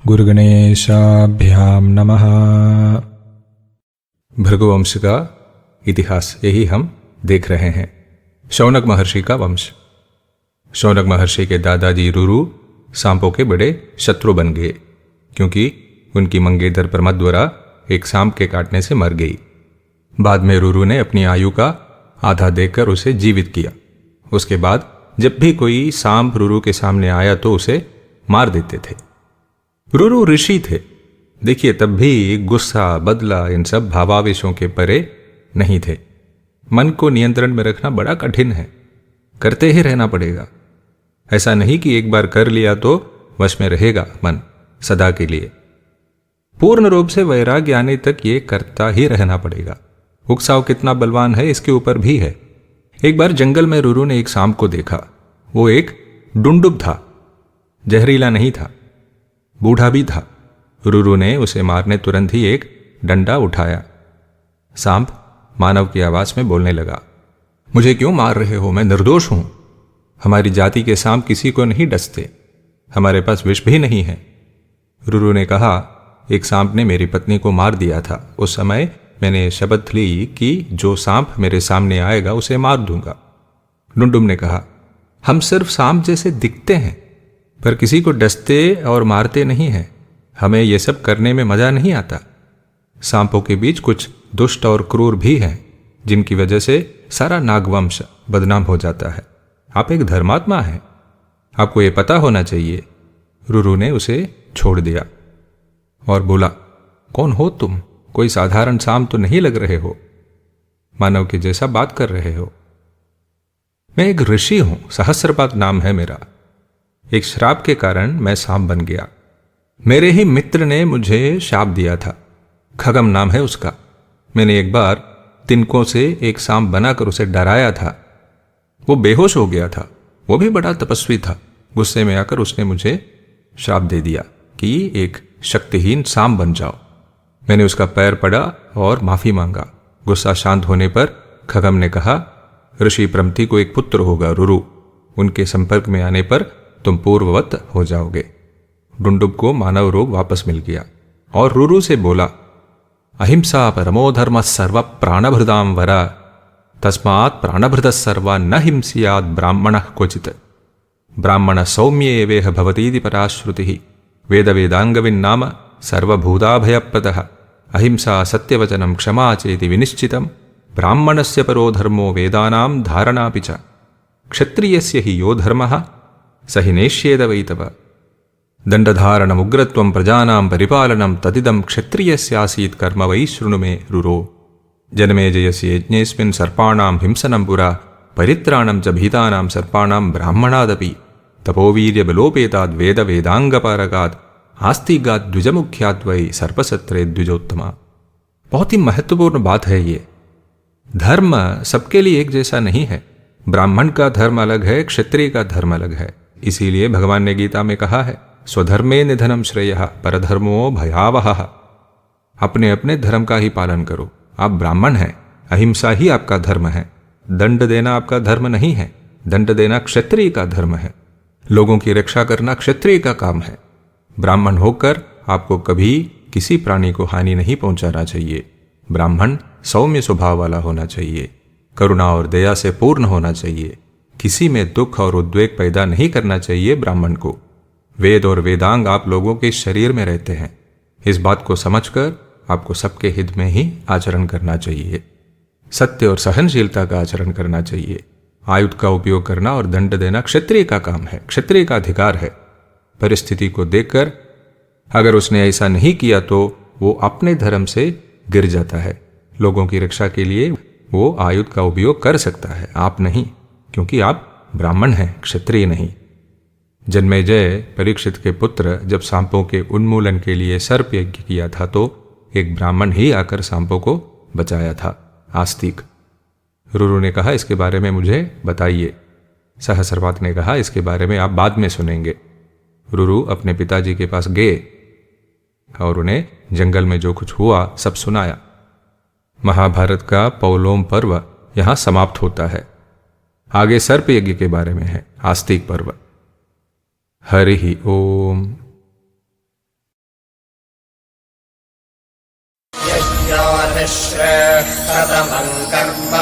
गुरुगणेशाभ्याम नमः। भृगुवंश का इतिहास यही हम देख रहे हैं। शौनक महर्षि का वंश। शौनक महर्षि के दादाजी रुरु सांपों के बड़े शत्रु बन गए, क्योंकि उनकी मंगेतर प्रमद्वरा एक सांप के काटने से मर गई। बाद में रुरु ने अपनी आयु का आधा देकर उसे जीवित किया। उसके बाद जब भी कोई सांप रुरु के सामने आया तो उसे मार देते थे। रुरु ऋषि थे, देखिए, तब भी गुस्सा, बदला, इन सब भावावेशों के परे नहीं थे। मन को नियंत्रण में रखना बड़ा कठिन है, करते ही रहना पड़ेगा। ऐसा नहीं कि एक बार कर लिया तो वश में रहेगा मन सदा के लिए। पूर्ण रूप से वैराग्य आने तक ये करता ही रहना पड़ेगा। उकसाव कितना बलवान है इसके ऊपर भी है। एक बार जंगल में रुरु ने एक सांप को देखा। वो एक डुंडुब था, जहरीला नहीं था, बूढ़ा भी था। रुरु ने उसे मारने तुरंत ही एक डंडा उठाया। सांप मानव की आवाज में बोलने लगा, मुझे क्यों मार रहे हो? मैं निर्दोष हूं। हमारी जाति के सांप किसी को नहीं डसते, हमारे पास विष भी नहीं है। रुरु ने कहा, एक सांप ने मेरी पत्नी को मार दिया था। उस समय मैंने शपथ ली कि जो सांप मेरे सामने आएगा उसे मार दूंगा। डुंडुम ने कहा, हम सिर्फ सांप जैसे दिखते हैं, पर किसी को डसते और मारते नहीं हैं। हमें यह सब करने में मजा नहीं आता। सांपों के बीच कुछ दुष्ट और क्रूर भी हैं, जिनकी वजह से सारा नागवंश बदनाम हो जाता है। आप एक धर्मात्मा हैं, आपको यह पता होना चाहिए। रुरु ने उसे छोड़ दिया और बोला, कौन हो तुम? कोई साधारण सांप तो नहीं लग रहे हो, मानव के जैसा बात कर रहे हो। मैं एक ऋषि हूं, सहस्रपात नाम है मेरा। एक श्राप के कारण मैं सांप बन गया। मेरे ही मित्र ने मुझे शाप दिया था, खगम नाम है उसका। मैंने एक बार तिनकों से एक सांप बनाकर उसे डराया था। वो बेहोश हो गया था। वो भी बड़ा तपस्वी था। गुस्से में आकर उसने मुझे शाप दे दिया कि एक शक्तिहीन सांप बन जाओ। मैंने उसका पैर पड़ा और माफी मांगा। गुस्सा शांत होने पर खगम ने कहा, ऋषि प्रमथि को एक पुत्र होगा रुरु। उनके संपर्क में आने पर तुम पूर्ववत हो जाओगे। डुंडुब को मानव रोग वापस मिल गया और रुरु से बोला, अहिंसा परमो धर्म सर्व प्राणभृदाम वरा तस्मात् प्राणभृत सर्वा न हिंसियाद ब्राह्मण क्वचित। ब्राह्मण सौम्ये वेह भवतीति पराश्रुति। वेद वेदांगविन्नाम सर्वभूताभयप्रदः। अहिंसा सत्यवचनम क्षमा चेति विनिश्चितम। ब्राह्मणस्य परो धर्मो वेदानां धारणापि च। क्षत्रियस्य हि यो धर्मः स हि नेष्येद वै तव। दण्डधारणमुग्रत्वं प्रजानां परिपालनं तदिदं क्षत्रियस्यासीत् कर्म वै शृणु मे रुरो। जनमेजयस्य यज्ञेऽस्मिन् सर्पाणां हिंसनं पुरा परित्राणं च भीतानां सर्पाणां ब्राह्मणादपि। तपोवीर्यबलोपेताद् वेद वेदांगपारकात् आस्तिगात् द्विजमुख्यात् वै सर्पसत्रे द्विजोत्तमा। बहुत ही महत्वपूर्ण बात है ये। धर्म सबके लिए एक जैसा नहीं है। ब्राह्मण का धर्म अलग है, क्षत्रिय का धर्म अलग है। इसीलिए भगवान ने गीता में कहा है, स्वधर्मे निधनम श्रेयः परधर्मो भयावहः। अपने अपने धर्म का ही पालन करो। आप ब्राह्मण हैं, अहिंसा ही आपका धर्म है। दंड देना आपका धर्म नहीं है, दंड देना क्षत्रिय का धर्म है। लोगों की रक्षा करना क्षत्रिय का काम है। ब्राह्मण होकर आपको कभी किसी प्राणी को हानि नहीं पहुंचाना चाहिए। ब्राह्मण सौम्य स्वभाव वाला होना चाहिए, करुणा और दया से पूर्ण होना चाहिए। किसी में दुख और उद्वेग पैदा नहीं करना चाहिए ब्राह्मण को। वेद और वेदांग आप लोगों के शरीर में रहते हैं। इस बात को समझकर आपको सबके हित में ही आचरण करना चाहिए। सत्य और सहनशीलता का आचरण करना चाहिए। आयुध का उपयोग करना और दंड देना क्षत्रिय का काम है, क्षत्रिय का अधिकार है। परिस्थिति को देखकर अगर उसने ऐसा नहीं किया तो वो अपने धर्म से गिर जाता है। लोगों की रक्षा के लिए वो आयुध का उपयोग कर सकता है, आप नहीं, क्योंकि आप ब्राह्मण हैं, क्षत्रिय नहीं। जन्मेजय परीक्षित के पुत्र जब सांपों के उन्मूलन के लिए सर्प यज्ञ किया था तो एक ब्राह्मण ही आकर सांपों को बचाया था, आस्तिक। रुरु ने कहा, इसके बारे में मुझे बताइए। सहस्रपात ने कहा, इसके बारे में आप बाद में सुनेंगे। रुरु अपने पिताजी के पास गए और उन्हें जंगल में जो कुछ हुआ सब सुनाया। महाभारत का पौलोम पर्व यहां समाप्त होता है। आगे सर्प यज्ञ के बारे में है, आस्तिक पर्व। हरि ओम। विश्रेष्ठतमं कर्म